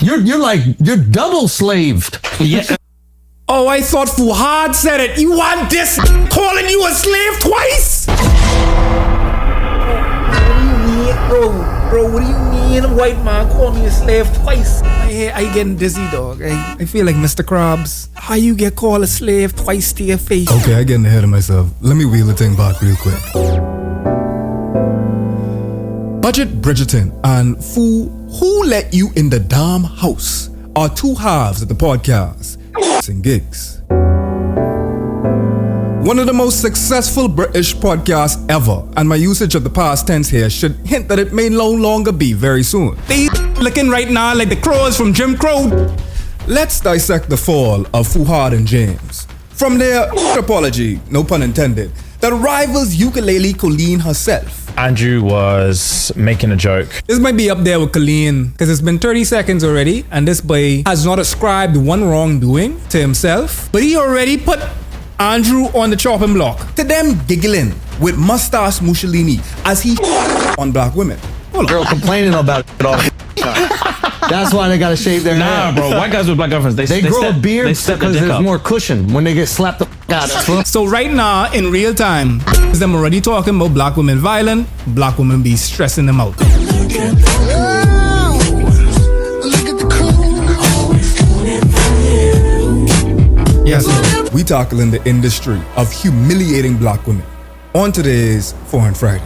You're double slaved. Yeah. Oh, I thought Fuhad said it. You want this calling you a slave twice? Bro, what do you mean? A white man call me a slave twice? I getting dizzy, dog. I feel like Mr. Krabs. How you get called a slave twice to your face? Okay, I getting ahead of myself. Let me wheel the thing back real quick. Budget Bridgerton and Fool Who Let You in the Damn House are two halves of the podcast and gigs. One of the most successful British podcasts ever, and my usage of the past tense here should hint that it may no longer be very soon. They looking right now like the crows from Jim Crow. Let's dissect the fall of Fuhad and James. From their apology, no pun intended, that rivals ukulele Colleen herself. Andrew was making a joke. This might be up there with Colleen, because it's been 30 seconds already, and this boy has not ascribed one wrongdoing to himself, but he already put Andrew on the chopping block. To them giggling with Mustache Mussolini as he on black women. Girl complaining about it all the time. That's why they gotta shave their hair. Nah, bro. White guys with black girlfriends, they grow a beard because because there's more cushion when they get slapped the out of. So right now, in real time, them already talking about black women violent, black women be stressing them out. Yes, we tackling the industry of humiliating black women on today's Foreign Friday.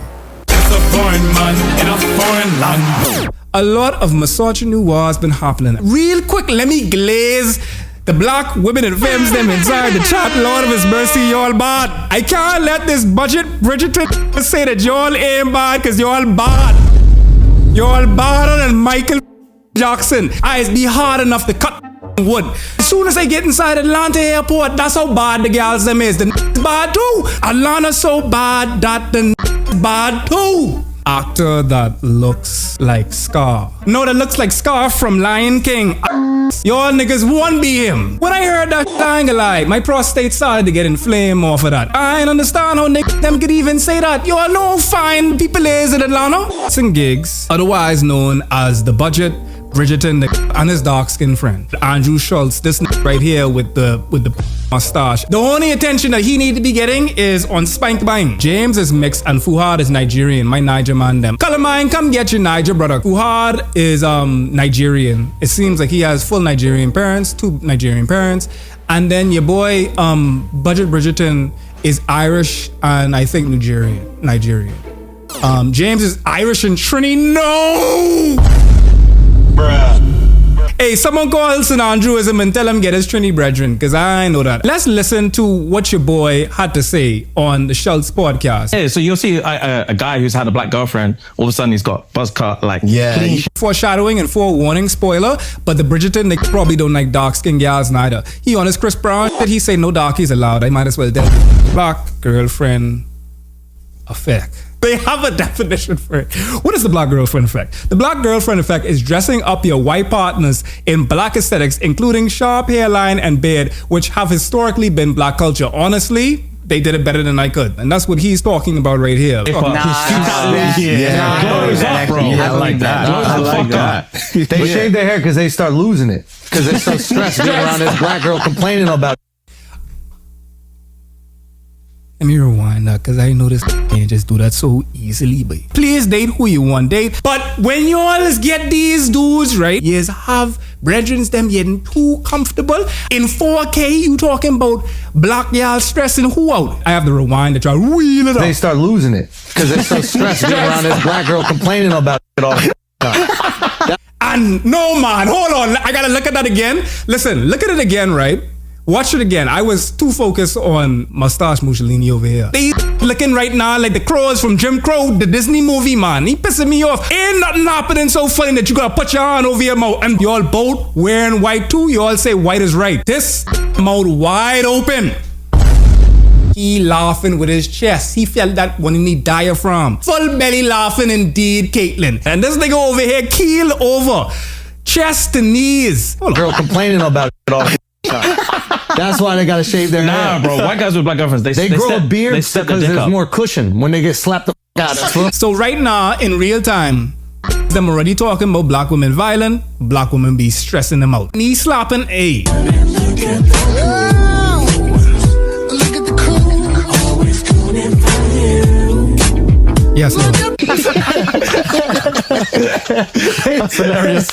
It's a foreign man in a foreign land. A lot of misogyny has been happening. Real quick, let me glaze the black women and femmes them inside the chat. Lord of His mercy, y'all bad. I can't let this budget Bridgerton say that y'all ain't bad because y'all bad. Y'all badder than Michael Jackson. Eyes be hard enough to cut wood. As soon as I get inside Atlanta airport, that's how bad the girls them is. The bad too. Atlanta so bad that the bad too. Actor that looks like Scar. No, that looks like Scar from Lion King. Y'all niggas won't be him. When I heard that, I ain't gonna lie, my prostate started to get inflamed off of that. I ain't understand how niggas them could even say that. Y'all know how fine people is in Atlanta. Sing gigs, otherwise known as the Budget Bridgerton and his dark-skinned friend Andrew Schultz, this right here with the mustache. The only attention that he need to be getting is on Spank Bang. James is mixed and Fuhad is Nigerian. My Niger man them. Color mine, come get your Niger brother. Fuhad is Nigerian. It seems like he has full Nigerian parents, 2 Nigerian parents, and then your boy Budget Bridgerton is Irish and I think Nigerian. James is Irish and Trini. No. Bruh. Hey, someone call St. Andrewism and tell him get his Trini brethren, because I know that. Let's listen to what your boy had to say on the Schultz podcast. Yeah, so you'll see a guy who's had a black girlfriend, all of a sudden he's got buzz cut, like, clean. Foreshadowing and forewarning, spoiler, but the Bridgerton, they probably don't like dark-skinned gals neither. He on his Chris Brown, did he say no darkies allowed? I might as well tell you. Black girlfriend effect. They have a definition for it. What is the black girlfriend effect? The black girlfriend effect is dressing up your white partners in black aesthetics, including sharp hairline and beard, which have historically been black culture. Honestly, they did it better than I could. And that's what he's talking about right here. I like that. They shave their hair because they start losing it. Because they're so stressed being around this black girl complaining about it. Let me rewind that, because I know this can't just do that so easily, but please date who you want date. But when you all get these dudes, right, you have brethren them getting too comfortable. In 4K, you talking about black y'all stressing who out? I have to rewind to try to wheel it up. They start losing it, because they're so stressed being around this black girl complaining about it all the time. And no man, hold on, I gotta look at that again. Listen, look at it again, right? Watch it again. I was too focused on Mustache Mussolini over here. They looking right now like the crows from Jim Crow, the Disney movie, man. He pissing me off. Ain't nothing happening so funny that you gotta put your hand over your mouth. And y'all both wearing white too. You all say white is right. This mouth wide open. He laughing with his chest. He felt that when he need diaphragm. Full belly laughing indeed, Caitlin. And this nigga over here keel over. Chest to knees. Girl complaining about it all the time. That's why they gotta shave their hair. Nah, bro. White guys with black girlfriends, they grow a beard because there's more cushion when they get slapped the out of. So right now, in real time, them already talking about black women violent, black women be stressing them out. Knee slapping, a. Yes, Lord. That's hilarious.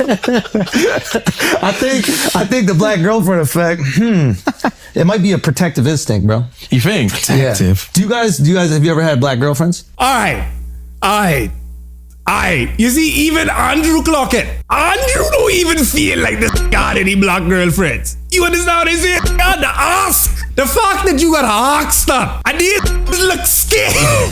I think the black girlfriend effect, it might be a protective instinct, bro. You think? Protective. Do you guys, have you ever had black girlfriends? All right. You see, even Andrew clock it. Andrew don't even feel like this got any black girlfriends. You understand what I say? God, the ask. The fact that you got asked that. And these look scared.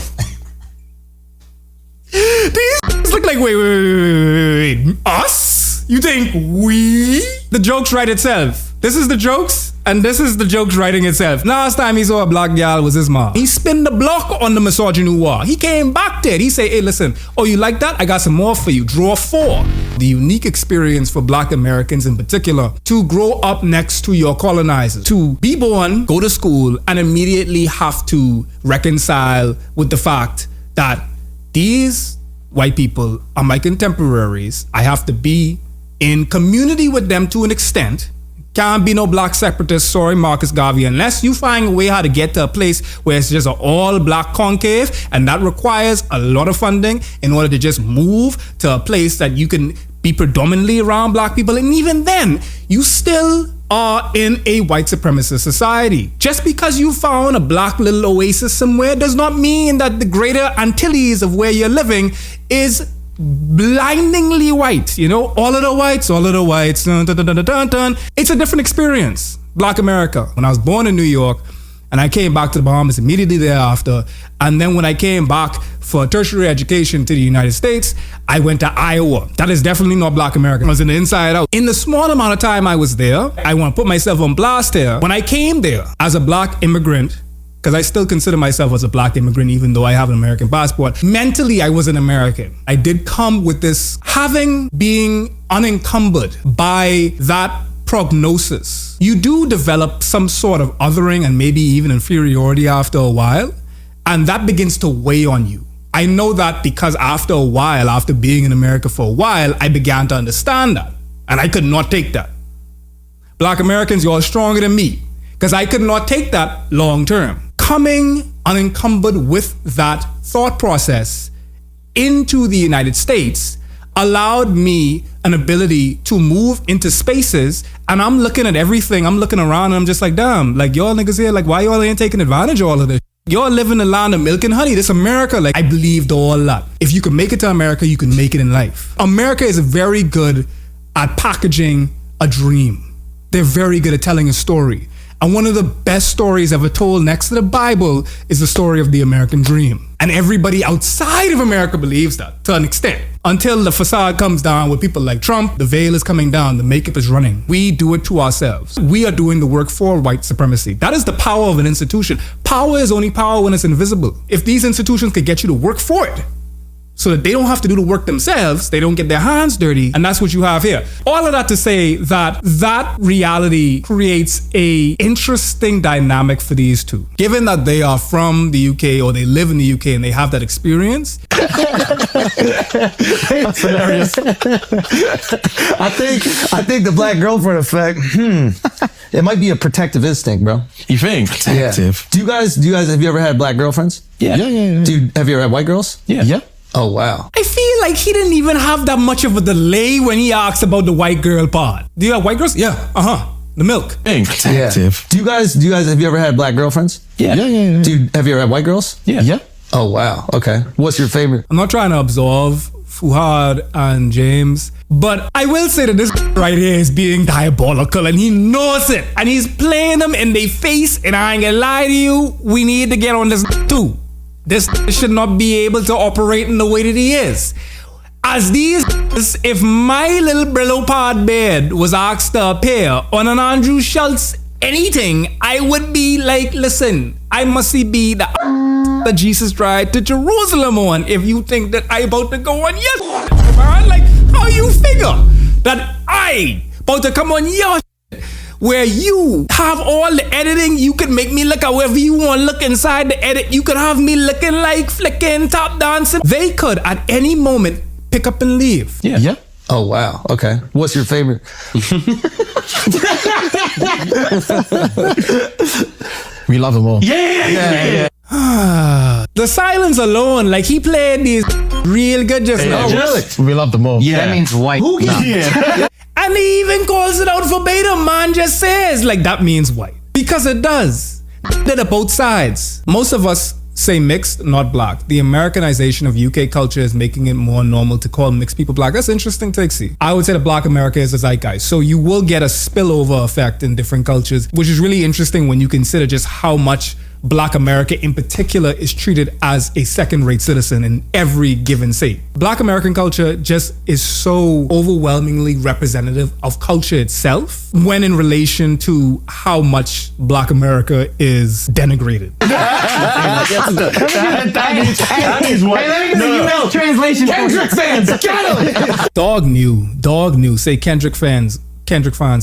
These look like, wait. Us? You think we? The jokes write itself. This is the jokes, and this is the jokes writing itself. Last time he saw a black gal was his mom. He spin the block on the misogyny war. He came back there. He say, hey, listen, oh, you like that? I got some more for you. Draw 4. The unique experience for black Americans in particular to grow up next to your colonizers, to be born, go to school, and immediately have to reconcile with the fact that these white people are my contemporaries. I have to be in community with them to an extent. Can't be no black separatist, sorry, Marcus Garvey, unless you find a way how to get to a place where it's just an all black conclave, and that requires a lot of funding in order to just move to a place that you can be predominantly around black people. And even then, you still are in a white supremacist society. Just because you found a black little oasis somewhere does not mean that the greater Antilles of where you're living is blindingly white. You know, all of the whites. Dun, dun, dun, dun, dun. It's a different experience. Black America. When I was born in New York and I came back to the Bahamas immediately thereafter, and then when I came back for tertiary education to the United States, I went to Iowa. That is definitely not black American. I was in the inside out. In the small amount of time I was there, I want to put myself on blast here. When I came there as a black immigrant, because I still consider myself as a black immigrant, even though I have an American passport. Mentally, I was an American. I did come with this, being unencumbered by that prognosis. You do develop some sort of othering and maybe even inferiority after a while, and that begins to weigh on you. I know that because after a while, after being in America for a while, I began to understand that, and I could not take that. Black Americans, you're stronger than me, because I could not take that long term. Coming unencumbered with that thought process into the United States allowed me an ability to move into spaces, and I'm looking at everything, I'm looking around, and I'm just like, damn, like y'all niggas here, like why y'all ain't taking advantage of all of this? Y'all live in the land of milk and honey. This America, like I believed all that. If you can make it to America, you can make it in life. America is very good at packaging a dream. They're very good at telling a story. And one of the best stories ever told next to the Bible is the story of the American dream. And everybody outside of America believes that to an extent. Until the facade comes down with people like Trump, the veil is coming down, the makeup is running. We do it to ourselves. We are doing the work for white supremacy. That is the power of an institution. Power is only power when it's invisible. If these institutions could get you to work for it, so that they don't have to do the work themselves, they don't get their hands dirty, and that's what you have here. All of that to say that that reality creates a interesting dynamic for these two. Given that they are from the UK or they live in the UK and they have that experience. That's hilarious. I think the black girlfriend effect, it might be a protective instinct, bro. You think? Protective. Yeah. Do you guys, have you ever had black girlfriends? Yeah. Have you ever had white girls? Yeah. Oh, wow. I feel like he didn't even have that much of a delay when he asked about the white girl part. Do you have white girls? Yeah. The milk. Protective. Do you guys, have you ever had black girlfriends? Yeah. Have you ever had white girls? Yeah. Oh, wow. Okay. What's your favorite? I'm not trying to absolve Fuhad and James, but I will say that this right here is being diabolical and he knows it. And he's playing them in their face, and I ain't gonna lie to you, we need to get on this too. This should not be able to operate in the way that he is. As these, if my little Brillo pod bed was asked to appear on an Andrew Schultz anything, I would be like, listen, I must be the that Jesus tried to Jerusalem on if you think that I about to go on your man. Like, how you figure that I about to come on your where you have all the editing, you can make me look however you want to look inside the edit. You could have me looking like flicking, top dancing. They could at any moment pick up and leave. Yeah. Oh, wow. Okay. What's your favorite? We love them all. Yeah. The silence alone, like he played these real good just now. Oh, really? We love them all. Yeah. That means white. Yeah. And he even calls it out verbatim. Man just says, like, that means white. Because it does. They're both sides. Most of us say mixed, not black. The Americanization of UK culture is making it more normal to call mixed people black. That's interesting to see. I would say that black America is a zeitgeist. So you will get a spillover effect in different cultures, which is really interesting when you consider just how much Black America in particular is treated as a second-rate citizen in every given state. Black American culture just is so overwhelmingly representative of culture itself when in relation to how much Black America is denigrated. That is what. No. Translation. Kendrick fans, got him! Dog knew. Say Kendrick fans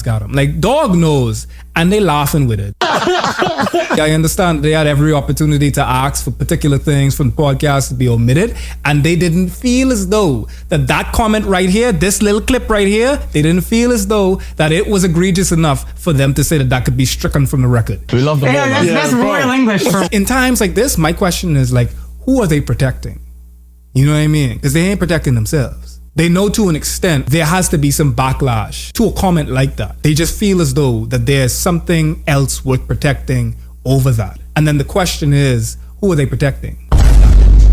got him. Like, dog knows, and they laughing with it. I understand they had every opportunity to ask for particular things from the podcast to be omitted, and they didn't feel as though that comment right here, this little clip right here, they didn't feel as though that it was egregious enough for them to say that could be stricken from the record. We love them all. That's royal English. In times like this, my question is like, who are they protecting? You know what I mean? Because they ain't protecting themselves. They know to an extent there has to be some backlash to a comment like that. They just feel as though that there's something else worth protecting over that. And then the question is, who are they protecting?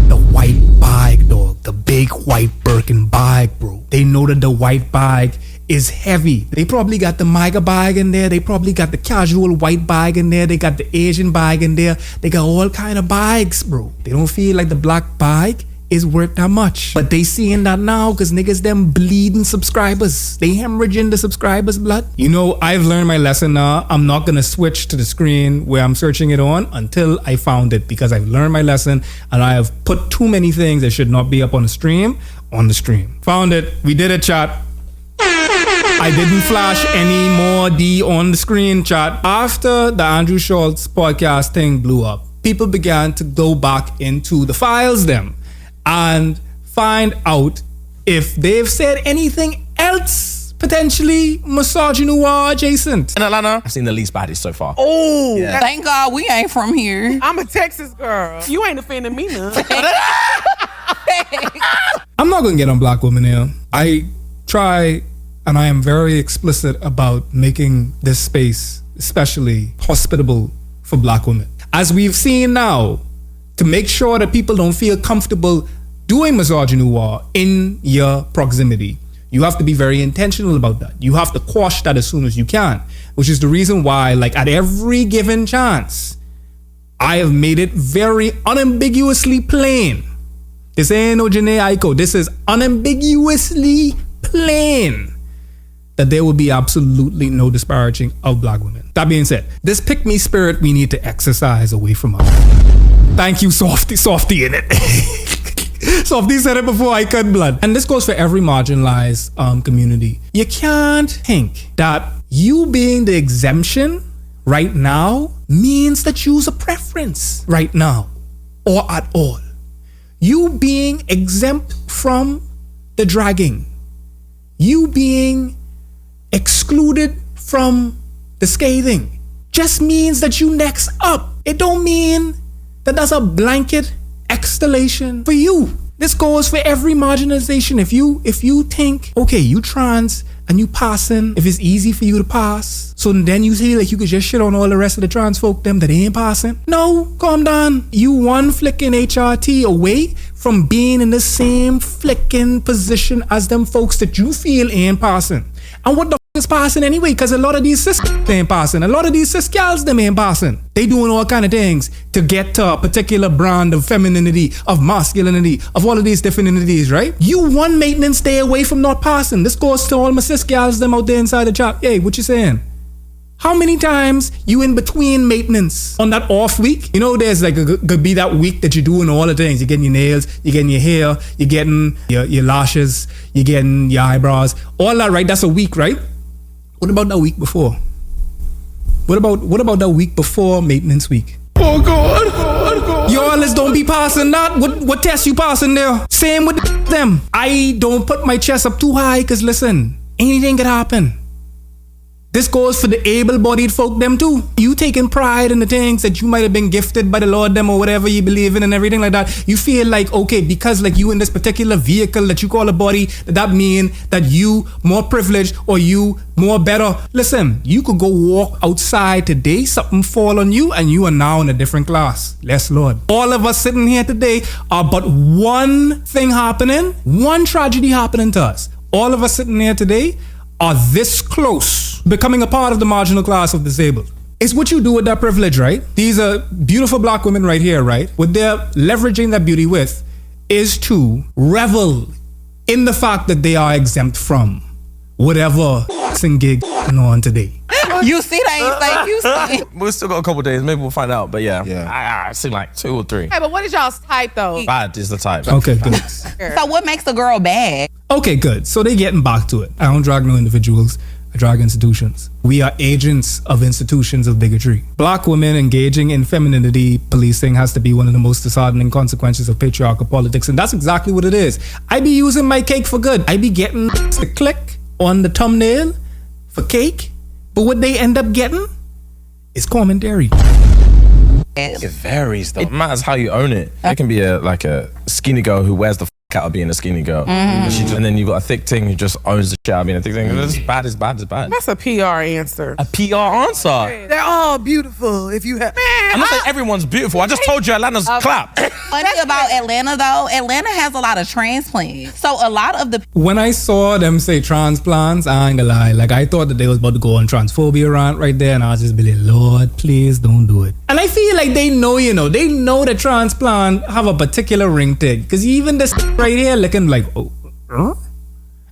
The white bag, dog. The big white Birkin bag, bro. They know that the white bag is heavy. They probably got the MAGA bag in there. They probably got the casual white bag in there. They got the Asian bag in there. They got all kind of bags, bro. They don't feel like the black bag is worth that much. But they seeing that now because niggas them bleeding subscribers. They hemorrhaging the subscribers' blood. You know, I've learned my lesson now. I'm not gonna switch to the screen where I'm searching it on until I found it, because I've learned my lesson and I have put too many things that should not be up on the stream on the stream. Found it. We did it, chat. I didn't flash any more D on the screen, chat. After the Andrew Schultz podcast thing blew up, people began to go back into the files them and find out if they've said anything else potentially misogynoir adjacent. In Atlanta, I've seen the least baddies so far. Oh, Yeah. thank God we ain't from here. I'm a Texas girl. You ain't offending me none. I'm not gonna get on black women here. I try, and I am very explicit about making this space especially hospitable for black women. As we've seen now, to make sure that people don't feel comfortable doing misogynoir in your proximity, you have to be very intentional about that. You have to quash that as soon as you can, which is the reason why, like, at every given chance, I have made it very unambiguously plain. This ain't no Janae Aiko. This is unambiguously plain that there will be absolutely no disparaging of black women. That being said, this pick-me spirit we need to exercise away from us. Thank you, Softy in it. Softy said it before I cut blood. And this goes for every marginalized community. You can't think that you being the exemption right now means that you's a preference right now or at all. You being exempt from the dragging, you being excluded from the scathing, just means that you next up. It don't mean that that's a blanket exhalation for you. This goes for every marginalization. If you think, okay, you trans and you passing, if it's easy for you to pass, so then you say like you could just shit on all the rest of the trans folk them that ain't passing. No, calm down. You one flicking HRT away from being in the same flicking position as them folks that you feel ain't passing. And what the is passing anyway? Because a lot of these cis ain't passing. A lot of these cis gals them ain't passing. They doing all kind of things to get to a particular brand of femininity, of masculinity, of all of these different entities, right? You one maintenance stay away from not passing. This goes to all my cis gals them out there inside the chat. Hey, what you saying? How many times you in between maintenance on that off week? You know, there's like could be that week that you're doing all the things. You're getting your nails, you're getting your hair, you're getting your lashes, you're getting your eyebrows, all that, right? That's a week, right? What about that week before? What about that week before maintenance week? Oh God. Y'all is don't be passing that. What test you passing there? Same with them. I don't put my chest up too high because listen, anything could happen. This goes for the able-bodied folk them too. You taking pride in the things that you might have been gifted by the Lord them or whatever you believe in and everything like that. You feel like, okay, because like you in this particular vehicle that you call a body, that mean that you more privileged or you more better. Listen, you could go walk outside today, something fall on you and you are now in a different class. Yes, Lord. All of us sitting here today are but one thing happening, one tragedy happening to us. All of us sitting here today are this close becoming a part of the marginal class of disabled. It's what you do with that privilege, right? These are beautiful black women right here, right? What they're leveraging that beauty with is to revel in the fact that they are exempt from whatever gig going on today. You see, they ain't like you see. We've still got a couple days. Maybe we'll find out. But yeah. I see like 2 or 3. Hey, but what is y'all's type though? Bad is the type. Okay, good. So what makes a girl bad? Okay, good. So they're getting back to it. I don't drag no individuals. I drag institutions. We are agents of institutions of bigotry. Black women engaging in femininity policing has to be one of the most disheartening consequences of patriarchal politics. And that's exactly what it is. I be using my cake for good. I be getting the click on the thumbnail for cake. But what they end up getting is commentary. It varies though. It matters how you own it. It can be like a skinny girl who wears the out of being a skinny girl. And then you got a thick thing who just owns the shit out of being a thick thing. It's bad, it's bad, it's bad. That's a PR answer. A PR answer? They're all beautiful if you have... I'm not saying everyone's beautiful. I just told you Atlanta's clap. Funny about Atlanta though, Atlanta has a lot of transplants. So a lot of the... When I saw them say transplants, I ain't gonna lie. Like I thought that they was about to go on transphobia rant right there and I was just be like, Lord, please don't do it. And I feel like they know, they know that transplant have a particular ring tag. Because even this right here looking like,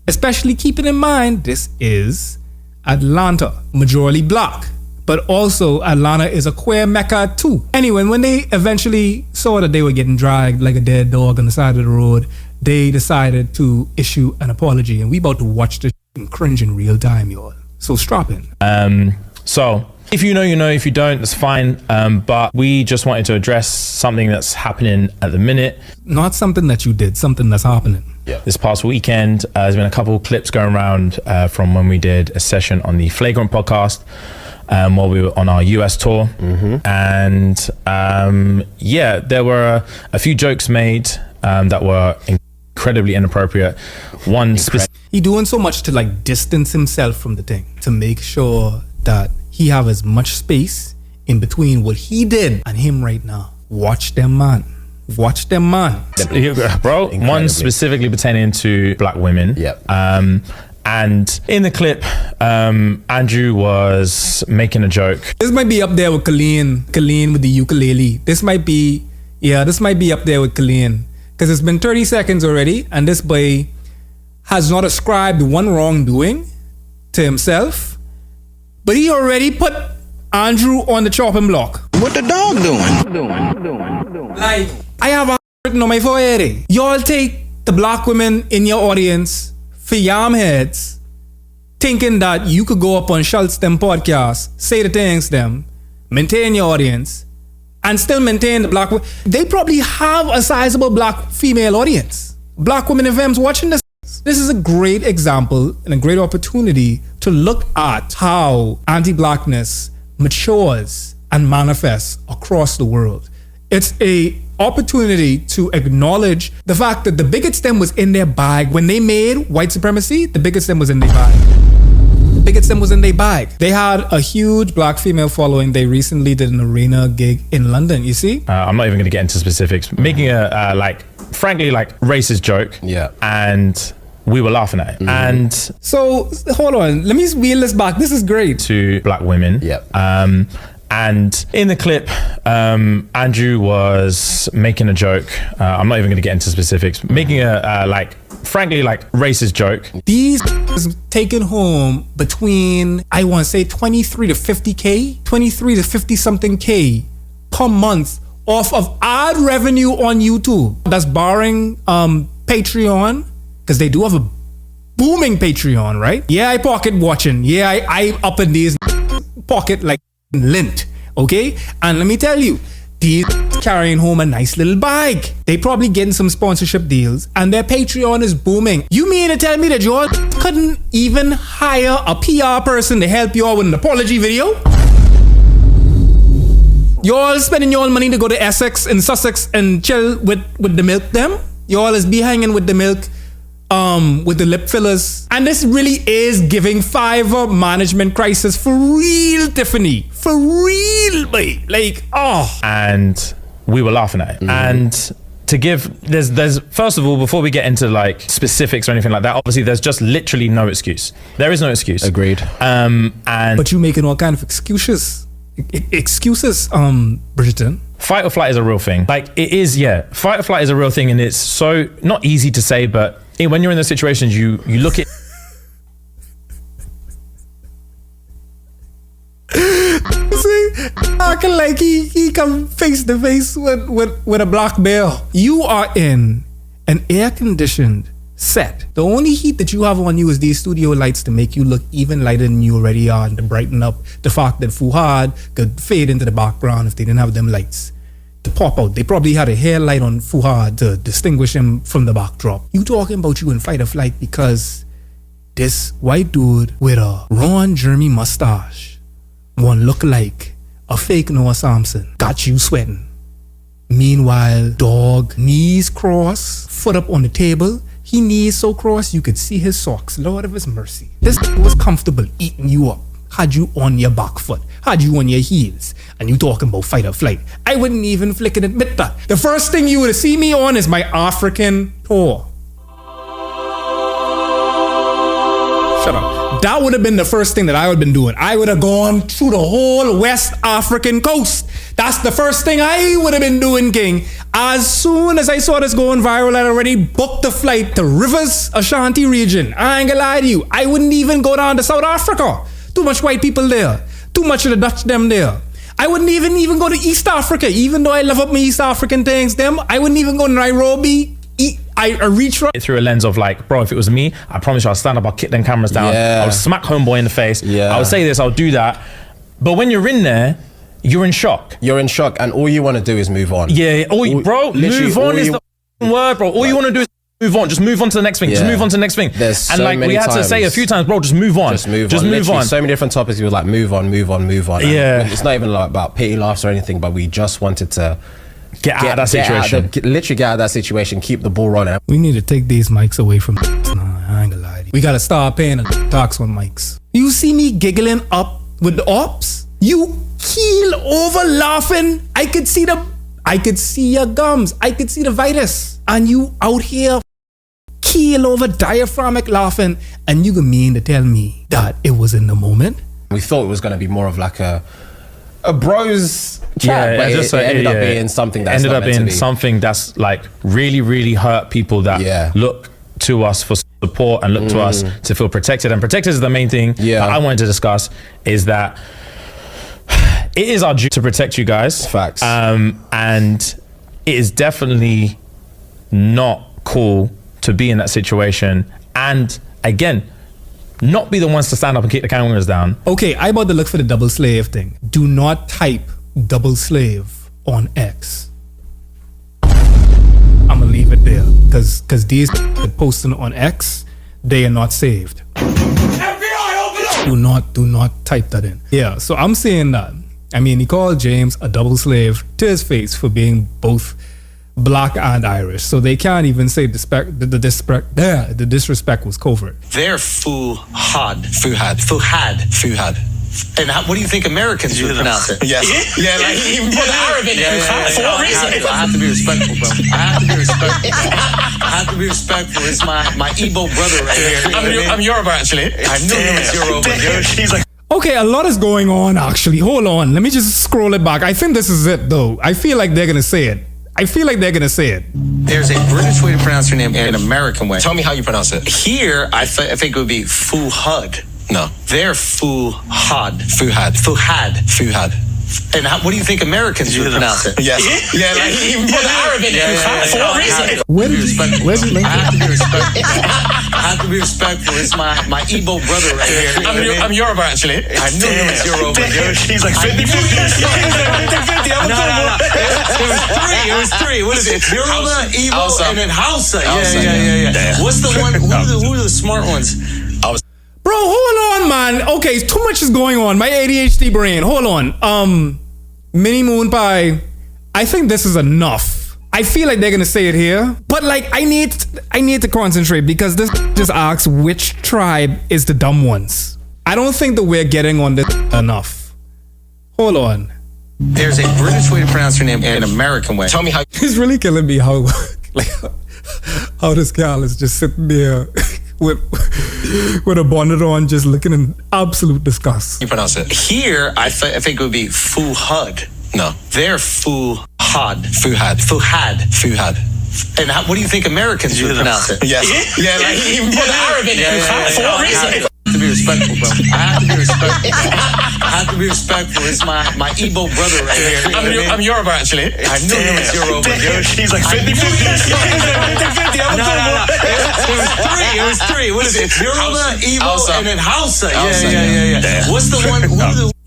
especially keeping in mind, this is Atlanta, majority black. But also Atlanta is a queer mecca too. Anyway, when they eventually saw that they were getting dragged like a dead dog on the side of the road, they decided to issue an apology. And we about to watch this and cringe in real time, y'all. So strap in. So if you know, you know. If you don't, that's fine. But we just wanted to address something that's happening at the minute. Not something that you did, something that's happening. Yeah. This past weekend, there's been a couple of clips going around from when we did a session on the Flagrant podcast while we were on our US tour. And there were a few jokes made that were incredibly inappropriate. One specific. He doing so much to like distance himself from the thing to make sure that he have as much space in between what he did and him right now. Watch them, man. Watch them, man. Bro, one specifically pertaining to black women. Yep. And in the clip, Andrew was making a joke. This might be up there with Colleen with the ukulele. This might be up there with Colleen. Because it's been 30 seconds already, and this boy has not ascribed one wrongdoing to himself, but he already put Andrew on the chopping block. What the dog doing? Like, I have a written on my forehead. Y'all take the black women in your audience for yam heads, thinking that you could go up on Schultz them podcast, say the things them, maintain your audience, and still maintain the black women. They probably have a sizable black female audience. Black women FMs watching this. This is a great example and a great opportunity to look at how anti-blackness matures and manifests across the world. It's a opportunity to acknowledge the fact that the bigot stem was in their bag. When they made white supremacy, the bigot stem was in their bag. The bigot stem was in their bag. They had a huge black female following. They recently did an arena gig in London, you see? I'm not even going to get into specifics. Making a, frankly, racist joke. Yeah. And we were laughing at it. And so, hold on. Let me wheel this back. This is great. To black women. Yep. And in the clip, Andrew was making a joke. I'm not even going to get into specifics. Making a, frankly, racist joke. These is taken home between, I want to say 23 to 50K, 23 to 50 something K per month off of ad revenue on YouTube. That's barring Patreon, because they do have a booming Patreon, right? Yeah, I pocket watching. Yeah, I up in these pocket like lint, okay? And let me tell you, these carrying home a nice little bag. They probably getting some sponsorship deals and their Patreon is booming. You mean to tell me that y'all couldn't even hire a PR person to help y'all with an apology video? Y'all spending y'all money to go to Essex and Sussex and chill with the milk them? Y'all is be hanging with the milk, with the lip fillers. And this really is giving Fiverr management crisis for real, Tiffany. For real, boy. Like, oh. And we were laughing at it. And to give, there's first of all, before we get into like specifics or anything like that, obviously there's just literally no excuse. There is no excuse. Agreed. But you making all kind of excuses. Excuses, Bridgerton. Fight or flight is a real thing. Like it is, yeah. Fight or flight is a real thing, and it's so not easy to say, but when you're in those situations, you look at. See, acting like he come face to face with a black bear. You are in an air-conditioned set. The only heat that you have on you is these studio lights to make you look even lighter than you already are and to brighten up the fact that Fuhad could fade into the background if they didn't have them lights to pop out. They probably had a hair light on Fuhad to distinguish him from the backdrop. You talking about you in fight or flight because this white dude with a Ron Jeremy mustache, one look like a fake Noah Sampson, got you sweating. Meanwhile, dog, knees crossed, foot up on the table. He knees so crossed you could see his socks. Lord of his mercy. This was comfortable eating you up. Had you on your back foot. Had you on your heels. And you talking about fight or flight. I wouldn't even flick and admit that. The first thing you would see me on is my African tour. Shut up. That would have been the first thing that I would have been doing. I would have gone through the whole West African coast. That's the first thing I would have been doing, King. As soon as I saw this going viral, I'd already booked a flight to Rivers, Ashanti region. I ain't gonna lie to you. I wouldn't even go down to South Africa. Too much white people there. Too much of the Dutch them there. I wouldn't even go to East Africa, even though I love up my East African things. Them, I wouldn't even go to Nairobi. I reach through a lens of like, bro, if it was me, I promise you I'll stand up, I'll kick them cameras down, I would smack homeboy in the face, I would say this, I'll do that. But when you're in there, you're in shock. You're in shock, and all you want to do is move on. Bro, move on is the word, bro. All you want to do is move on. Just move on to the next thing. Just move on to the next thing. There's and so like many we had to say a few times, bro, just move on. Just move on. So many different topics. We were like, move on. And it's not even like about pity laughs or anything, but we just wanted to get out of that situation. Literally get out of that situation. Keep the ball rolling. We need to take these mics away from. Nah, I ain't gonna lie to you. We gotta start paying tax on mics. You see me giggling up with the ops? You keel over laughing. I could see your gums. I could see the virus. And you out here keel over diaphragmic laughing. And you can mean to tell me that it was in the moment? We thought it was going to be more of like a bros chat, but it ended up being something that's ended up being something that's like really, really hurt people that look to us for support and look to us to feel protected. And protected is the main thing that I wanted to discuss, is that it is our duty to protect you guys. Facts. And it is definitely not cool to be in that situation. And again, not be the ones to stand up and kick the cameras down. Okay, I about to look for the double slave thing. Do not type double slave on X. I'm gonna leave it there. Cause these posting on X, they are not saved. FBI, open up! Do not type that in. Yeah, so I'm saying that. I mean, he called James a double slave to his face for being both black and Irish. So they can't even say the disrespect was covert. They're Fuhad. And what do you think Americans would pronounce it? Yes. Yeah, like even put the Arab in it for a reason. I have to be respectful, bro. I have to be respectful. It's my Igbo brother right here. I'm Yoruba, actually. I knew he was Yoruba. He's like, okay, a lot is going on, actually. Hold on. Let me just scroll it back. I think this is it, though. I feel like they're going to say it. There's a British way to pronounce your name and an American way. Tell me how you pronounce it. Here, I think it would be Fuhad. No. They're Fuhad. Fuhad. And what do you think Americans would pronounce it? Yes. Yeah, like even put the Arab in there for a reason. Where'd you link I have to be respectful. I have to be respectful. It's my Igbo brother right here. I'm Yoruba actually. I knew he was Yoruba. He's like 50-50. No. It was three. What is it? Yoruba, Igbo, and then Hausa. Yeah. What's the one? Who are the smart ones? Bro, hold on, man. Okay, too much is going on. My ADHD brain. Hold on. Mini Moon Pie. I think this is enough. I feel like they're gonna say it here, but like I need to concentrate because this just asks which tribe is the dumb ones. I don't think that we're getting on this enough. Hold on. There's a British way to pronounce your name and an American way. Tell me how. It's really killing me how how this gal is just sitting there with a bonnet on, just looking in absolute disgust. You pronounce it. Here, I think it would be Fuhad. No. They're Fuhad. Fuhad. And what do you think Americans would pronounce it? Yes. Yeah, like even put the Arab in there for a reason. I have to be respectful, bro. I have to be respectful. It's my Igbo brother right here. I'm Yoruba actually. I knew he was Yoruba. He's like 50-50. It was three. What is it? Yoruba, Igbo, and then Hausa. Yeah. What's the one?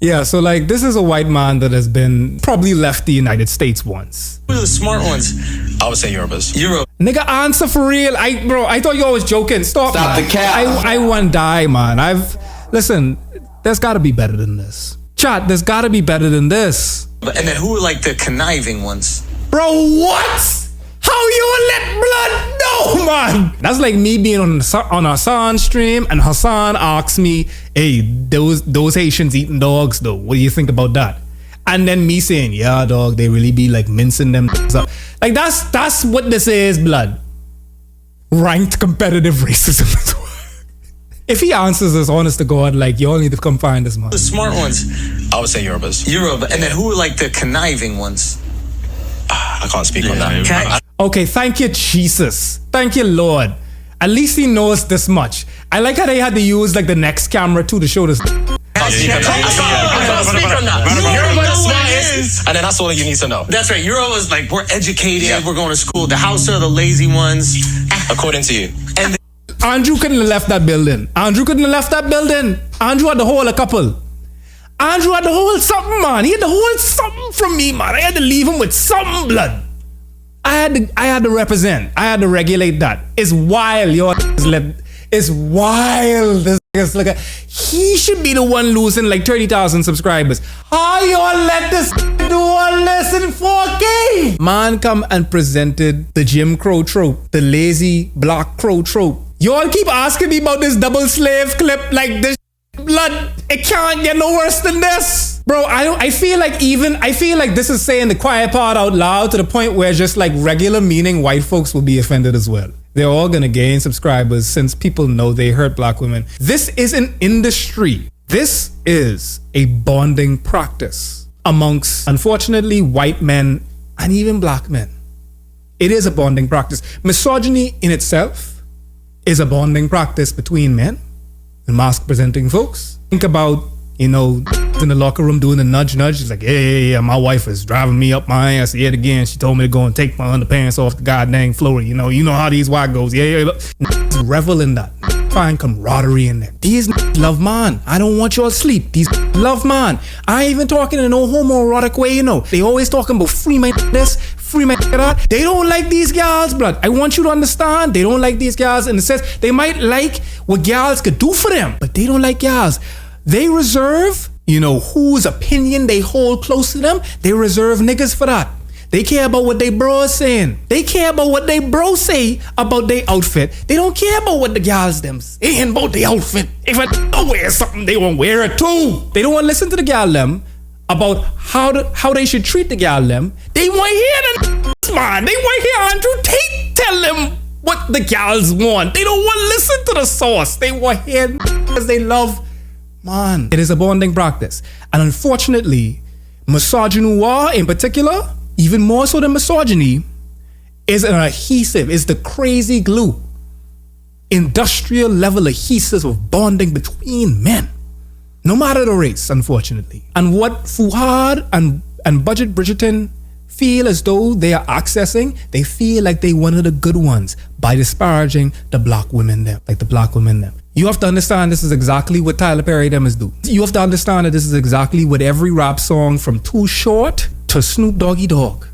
Yeah, so like this is a white man that has been probably left the United States once. Who are the smart ones? I would say Yorubas. Nigga, answer for real. I thought you was joking. Stop the cap. I want to die, man. Listen, there's got to be better than this. Chat, there's got to be better than this. And then who are like the conniving ones? Bro, what? How you let blood? No, man. That's like me being on Hassan's stream and Hassan asks me, hey, those Haitians eating dogs though. What do you think about that? And then me saying, yeah, dog, they really be like mincing them up. Like that's what this is, blood. Ranked competitive racism. If he answers this, honest to God, like y'all need to come find this man. The smart ones. I would say Yorubas. And then who are like the conniving ones? I can't speak on that. Okay, thank you, Jesus. Thank you, Lord. At least he knows this much. I like how they had to use like the next camera too to show this. I can't speak on that. Yoruba is smartest, and then that's all you need to know. That's right. Yoruba is like we're educated. We're going to school. The Hausa are the lazy ones, according to you. And Andrew couldn't have left that building. Andrew had the whole couple. Andrew had the whole something, man. He had the whole something from me, man. I had to leave him with something, blood. I had to represent. I had to regulate that. It's wild, yo. It's wild. This nigga's like he should be the one losing like 30,000 subscribers. How y'all let this do all this in 4K? Man come and presented the Jim Crow trope, the lazy black crow trope. Y'all keep asking me about this double slave clip like this. Blood, it can't get no worse than this. Bro, I feel like this is saying the quiet part out loud to the point where just like regular meaning white folks will be offended as well. They're all gonna gain subscribers since people know they hurt black women. This is an industry. This is a bonding practice amongst, unfortunately, white men and even black men. It is a bonding practice. Misogyny in itself is a bonding practice between men and mask presenting folks. Think about, in the locker room doing the nudge. She's like, yeah, my wife is driving me up my ass yet again. She told me to go and take my underpants off the goddamn floor. You know how these white goes. Yeah. Revel in that. Find camaraderie in there. These love man. I don't want y'all to sleep. These love man. I ain't even talking in no homoerotic way, They always talking about free my this, free my that. They don't like these gals, blood. I want you to understand. They don't like these gals in the sense they might like what gals could do for them, but they don't like gals. They reserve, whose opinion they hold close to them. They reserve niggas for that. They care about what they bros saying. They care about what they bros say about their outfit. They don't care about what the gals them saying about their outfit. If I wear something, they won't wear it too. They don't want to listen to the gal them about how they should treat the gal them. They want to hear the man. They want to hear Andrew Tate tell them what the gals want. They don't want to listen to the source. They want to hear because they love. Man, it is a bonding practice. And unfortunately, misogynoir in particular, even more so than misogyny, is an adhesive, is the crazy glue. Industrial level adhesive of bonding between men. No matter the race, unfortunately. And what Fuhad and Budget Bridgerton feel as though they are accessing, they feel like they one of the good ones by disparaging the black women them, like the black women them. You have to understand this is exactly what Tyler Perry them is do. You have to understand that this is exactly what every rap song from Too Short to Snoop Doggy Dogg,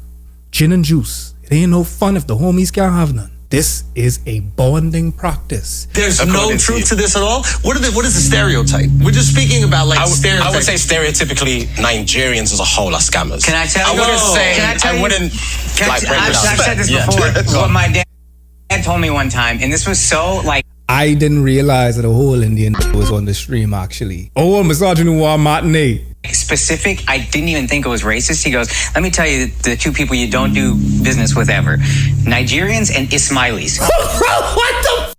Gin and Juice. It ain't no fun if the homies can't have none. This is a bonding practice. There's no truth to this at all. What is the stereotype? We're just speaking about like stereotypes. I would say stereotypically Nigerians as a whole are scammers. Can I tell you? I wouldn't break it I've down. said this before. What my dad told me one time, and this was so like. I didn't realize that a whole Indian was on the stream actually. Oh, misogynoir matinee. Specific, I didn't even think it was racist. He goes, let me tell you the two people you don't do business with ever. Nigerians and Ismailis. What the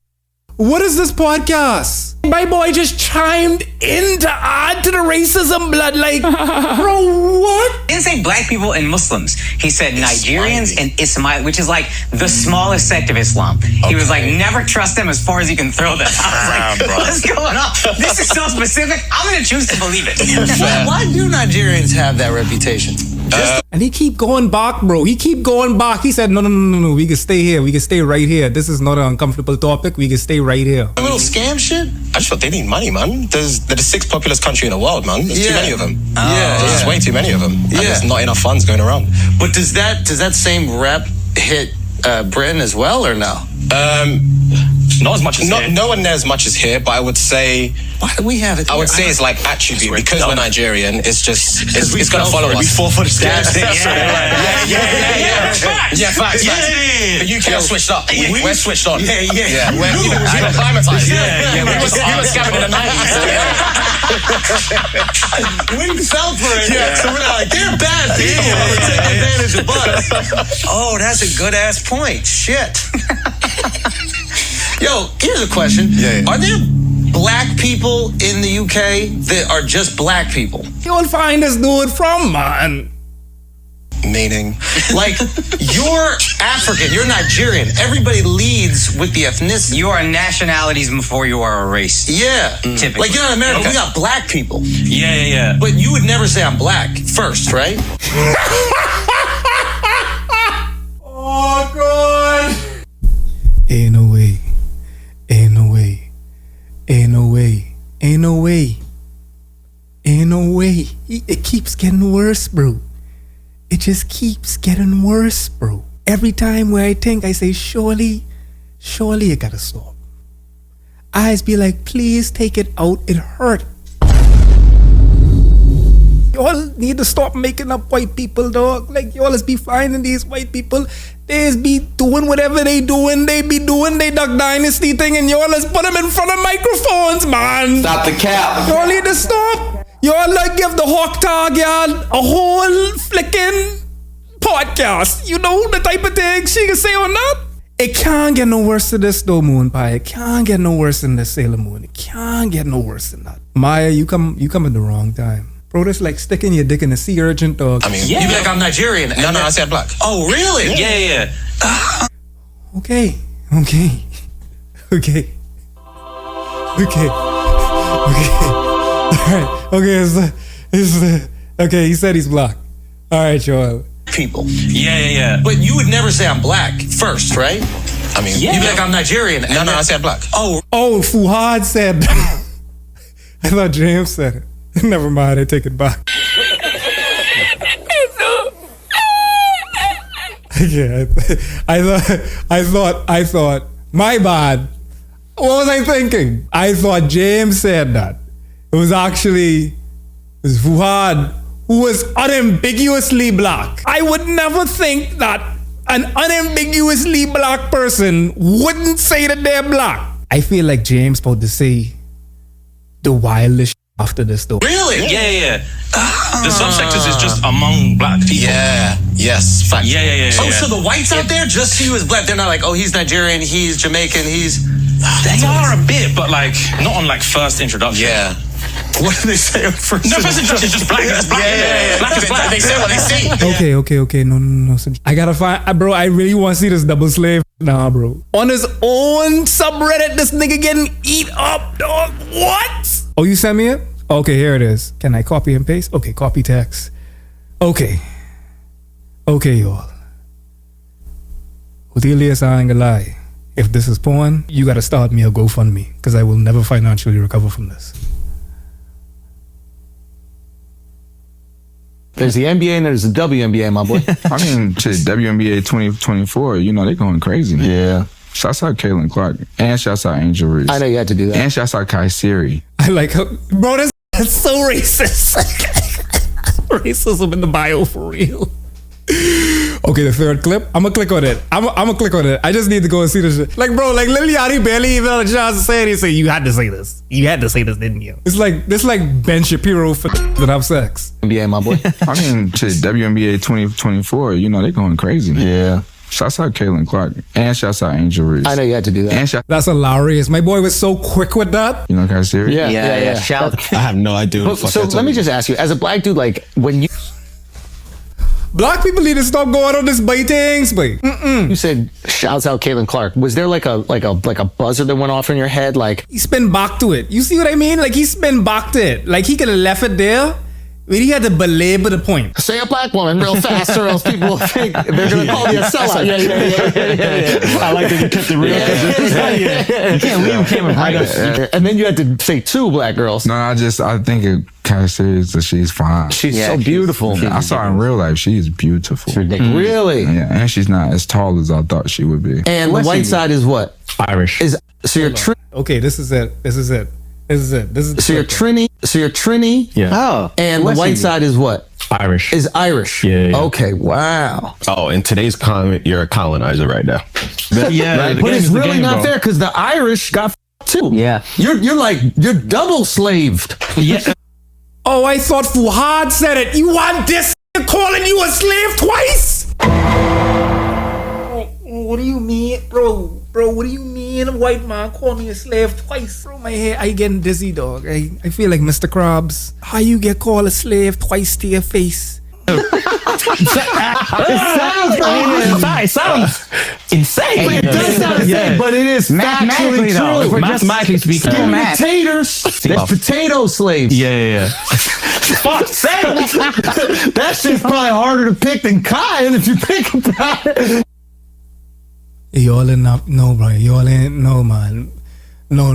What is this podcast? My boy just chimed in to add to the racism blood. Like, bro, what? He didn't say black people and Muslims. He said Nigerians and Ismail, which is like the smallest sect of Islam. He was like, never trust them as far as you can throw them. I was like, what's going on? This is so specific. I'm going to choose to believe it. Why do Nigerians have that reputation? And he keep going back, bro. He keep going back. He said, no. We can stay here. We can stay right here. This is not an uncomfortable topic. We can stay right here. A little scam shit? I just thought they need money, man. They're the sixth populous country in the world, man. There's too many of them. There's way too many of them. And there's not enough funds going around. But does that same rep hit Britain as well, or no? Not as much as here. Nowhere near as much as here, but I would say... Why do we have it? I would say it's like attribute. Because we're Nigerian, it's just... It's going to follow us. We fall for the scam. Yeah, facts. The UK are switched up. We're switched on. Yeah. We're acclimatized. We were scamming in the 90s. We fell for it. So we're not like, they're bad people. We're taking advantage of us. Oh, that's a good ass point. Shit. Yo, here's a question. Are there black people in the UK that are just black people? You'll find this dude from, man. Meaning? Like, you're African, you're Nigerian. Everybody leads with the ethnicity. You are nationalities before you are a race. Yeah. Typically. Like, you know, in America, we got black people. Yeah. But you would never say I'm black first, right? Oh, God. Ain't no way. Ain't no way. Ain't no way. Ain't no way. Ain't no way. It keeps getting worse, bro. It just keeps getting worse, bro. Every time where I think, I say, surely it gotta stop. Eyes be like, please take it out. It hurt. Y'all need to stop making up white people, dog. Like, y'all is be finding these white people. They is be doing whatever they doing. They be doing they Duck Dynasty thing, and y'all is put them in front of microphones, man. Stop the cap. Y'all need to stop. Y'all like give the Hawk Tag, y'all, a whole flicking podcast. You know, the type of thing she can say on that. It can't get no worse than this, though, Moon Pie. It can't get no worse than this, Sailor Moon. It can't get no worse than that. Maya, you come at the wrong time. Bro, that's like sticking your dick in a sea urchin, dog. I mean, you be like, I'm Nigerian. No, I said black. Oh, really? Yeah. Okay. Alright. Okay, he said he's black. Alright, Joel. People. Yeah. But you would never say I'm black first, right? I mean, you'd be like, I'm Nigerian. No, I said black. Oh, Fuhad said that. I thought James said it. Never mind, I take it back. Yeah, I thought, my bad. What was I thinking? I thought James said that. It was Fuhad who was unambiguously black. I would never think that an unambiguously black person wouldn't say that they're black. I feel like James supposed to say the wildest after this though. Really? Yeah. The subsectors is just among black people. Yeah. Yes. Fact. Yeah. Oh, so the whites out there just see you as black. They're not like, oh, he's Nigerian, he's Jamaican, he's... They are a bit, but like, not on like first introduction. Yeah. What do they say on first? No, first introduction is just black. It's black. Yeah. Black is black. They say what they see. Okay. No. So I gotta find, bro, I really want to see this double slave. Nah, bro. On his own subreddit, this nigga getting eat up, dog. What? Oh, you sent me it? Okay, here it is. Can I copy and paste? Okay, copy text. Okay, y'all. With Elias, I ain't gonna lie. If this is porn, you gotta start me a GoFundMe because I will never financially recover from this. There's the NBA and there's the WNBA, my boy. I mean, shit, WNBA 2024, you know, they going crazy. Yeah. Shouts out Caitlin Clark. And shouts out Angel Reese. I know you had to do that. And shouts out Kai Siri. I like how, bro, that's so racist. Racism in the bio for real. Okay, the third clip. I'm gonna click on it. I'm gonna click on it. I just need to go and see this shit. Like, bro, like Lil Yachty barely even had a chance to say it. He said, "You had to say this. You had to say this, didn't you?" It's like Ben Shapiro for that have sex. NBA, my boy. I mean, shit, WNBA 2024, you know, they going crazy. Yeah. Shouts out Caitlin Clark. And shouts out Angel Reese. I know you had to do that. And that's hilarious. My boy was so quick with that. You know Kai Siri? Yeah. Shout. I have no idea what the fuck So that's let me about. just ask you, as a black dude, like when you Black people need to stop going on this things, boy. you said shouts out Caitlin Clark, was there like a buzzer that went off in your head? Like He spin back to it. You see what I mean? Like he spin back to it. Like he could have left it there, but he had to belabor the point. say a black woman real fast, or else people will think they're gonna call me a sellout. Yeah. I like that you kept it real. You can't leave camera right up. And then you had to say two black girls. No, I think it kind of serious that she's fine. She's so beautiful. I saw her in real life. She's beautiful. Really? Yeah, and she's not as tall as I thought she would be. And the white side is what? Irish. So you're Okay, this is it. So you're Trini. Yeah. Oh. And the white side is what? Irish. Is Irish. Yeah. Okay. Wow. Oh, in today's climate, you're a colonizer right now. Yeah. Right? But it's really not fair because the Irish got too. Yeah. You're double slaved. Yeah. Oh, I thought Fuhad said it. You want this calling you a slave twice? What do you mean, bro? Bro, what do you mean a white man call me a slave twice? Bro, my head, I getting dizzy, dog. I feel like Mr. Krabs. How you get called a slave twice to your face? It sounds insane. It does sound insane, but it is Mathematically, factually though. true. Mathematically speaking. Give me potatoes. There's potato slaves. Yeah. Fuck's sake. That shit's probably harder to pick than cotton if you pick about it. Y'all ain't not, no, bro. Y'all ain't, no, man. No.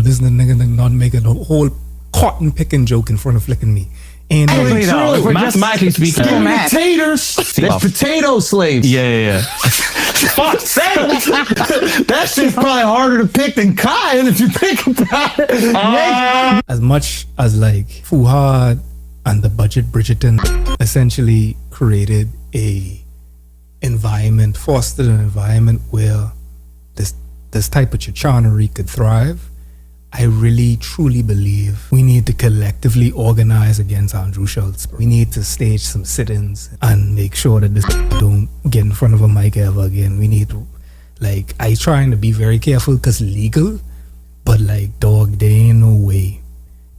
This nigga did not make a whole cotton picking joke in front of flicking me. Ain't no Actually, though, if we're mathematically speaking. Give me potatoes. There's potato slaves. Yeah. Fuck's sake. That shit's probably harder to pick than cotton if you pick about it. As much as like Fuhad and the Budget Bridgerton essentially created fostered an environment where this type of chicanery could thrive. I really truly believe we need to collectively organize against Andrew Schultz. We need to stage some sit-ins and make sure that this don't get in front of a mic ever again. We need to, like, I trying to be very careful because legal, but like, dog, there ain't no way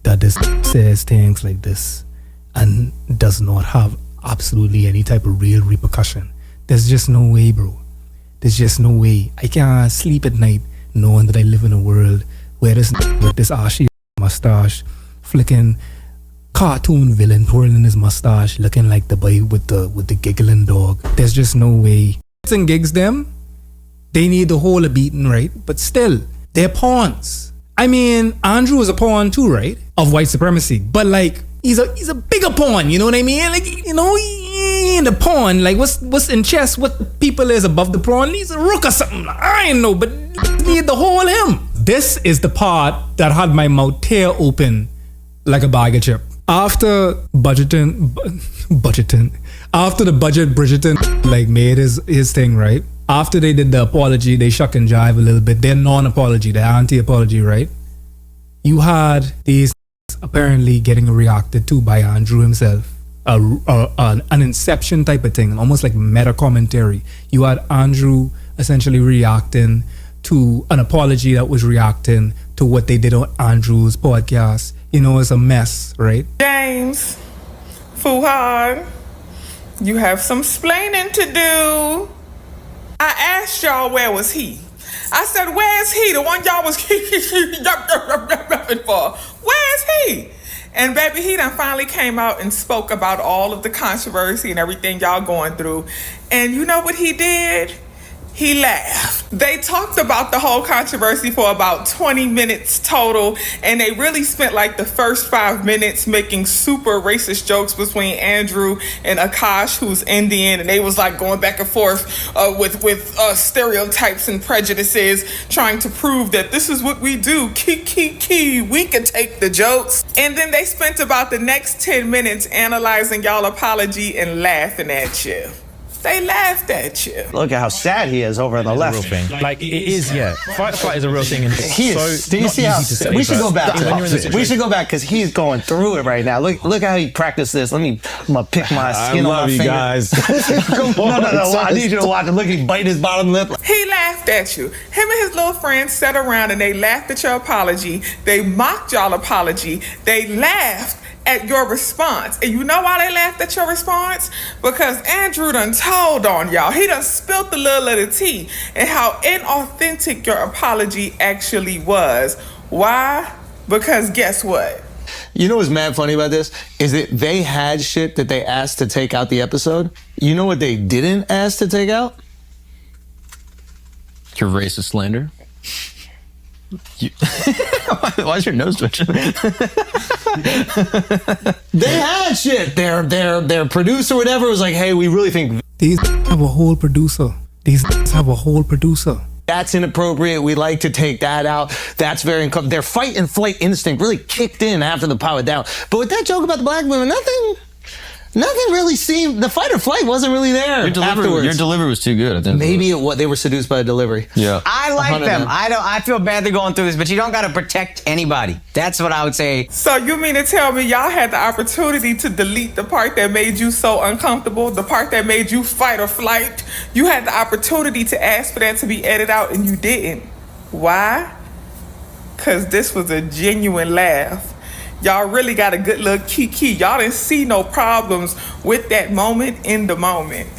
that this says things like this and does not have absolutely any type of real repercussion. There's just no way, bro. There's just no way. I can't sleep at night knowing that I live in a world where this with this ashy mustache, flicking cartoon villain twirling his mustache, looking like the boy with the giggling dog. There's just no way. And gigs them, they need the whole of beating, right? But still, they're pawns. I mean, Andrew is a pawn too, right? Of white supremacy. But like, he's a bigger pawn, you know what I mean? Like, you know, he ain't the pawn. Like, what's in chess, what people is above the pawn? He's a rook or something. I ain't know, but need the whole him. This is the part that had my mouth tear open like a bag of chip. After budgeting, after the Budget Bridgerton like made his thing, right? After they did the apology, they shuck and jive a little bit. Their non-apology, their anti-apology, right? You had these apparently getting reacted to by Andrew himself. An inception type of thing, almost like meta commentary. You had Andrew essentially reacting to an apology that was reacting to what they did on Andrew's podcast. You know, it's a mess, right? James, Fuhad, you have some splaining to do. I asked y'all where was he. I said, where's he? The one y'all was for. Where's he? And baby, he done finally came out and spoke about all of the controversy and everything y'all going through. And you know what he did? He laughed. They talked about the whole controversy for about 20 minutes total, and they really spent like the first 5 minutes making super racist jokes between Andrew and Akash, who's Indian, and they was like going back and forth with stereotypes and prejudices, trying to prove that this is what we do. We can take the jokes. And then they spent about the next 10 minutes analyzing y'all apology and laughing at you. They laughed at you. Look at how sad he is over on the left. Real thing. Like it is, yeah. Fight or flight is a real thing, and He is. so Do you see how? We should go back. We should go back because he's going through it right now. Look how he practiced this. I'm gonna pick my skin on my finger. Guys. No. I need you to watch it. Look, he bite his bottom lip. He laughed at you. Him and his little friends sat around and they laughed at your apology. They mocked y'all apology. They laughed at your response. And you know why they laughed at your response? Because Andrew done told on y'all. He done spilled the little of the tea and how inauthentic your apology actually was. Why? Because guess what? You know what's mad funny about this? Is that they had shit that they asked to take out the episode. You know what they didn't ask to take out? Your racist slander. Why is your nose twitching? They had shit. Their producer, or whatever, was like, "Hey, we really think these have a whole producer. These have a whole producer. That's inappropriate. We like to take that out. That's very uncomfortable." Their fight and flight instinct really kicked in after the power down. But with that joke about the black women, nothing really seemed. The fight or flight wasn't really there. Your delivery was too good. I think maybe they were seduced by the delivery. Yeah, I like them. I feel bad they're going through this, but you don't got to protect anybody. That's what I would say. So you mean to tell me y'all had the opportunity to delete the part that made you so uncomfortable, the part that made you fight or flight? You had the opportunity to ask for that to be edited out, and you didn't. Why? Because this was a genuine laugh. Y'all really got a good little kiki. Y'all didn't see no problems with that moment in the moment.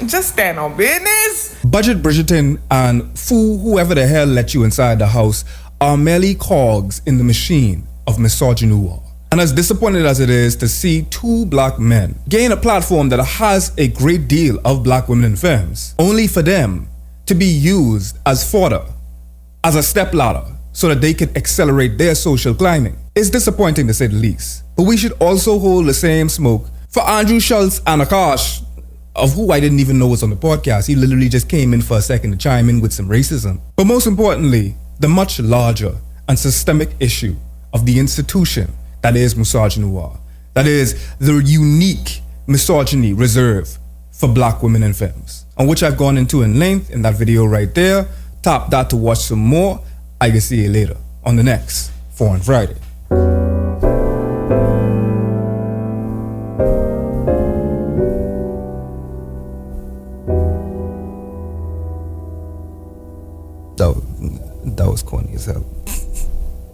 Just stand on business. Budget Bridgerton and fool whoever the hell let you inside the house are merely cogs in the machine of misogyny. And as disappointed as it is to see two black men gain a platform that has a great deal of black women in films, only for them to be used as fodder, as a stepladder, so that they can accelerate their social climbing. It's disappointing to say the least. But we should also hold the same smoke for Andrew Schultz and Akash, of who I didn't even know was on the podcast. He literally just came in for a second to chime in with some racism. But most importantly, the much larger and systemic issue of the institution that is misogyny. That is the unique misogyny reserved for black women in films, on which I've gone into in length in that video right there. Tap that to watch some more. I can see you later on the next Foreign Friday.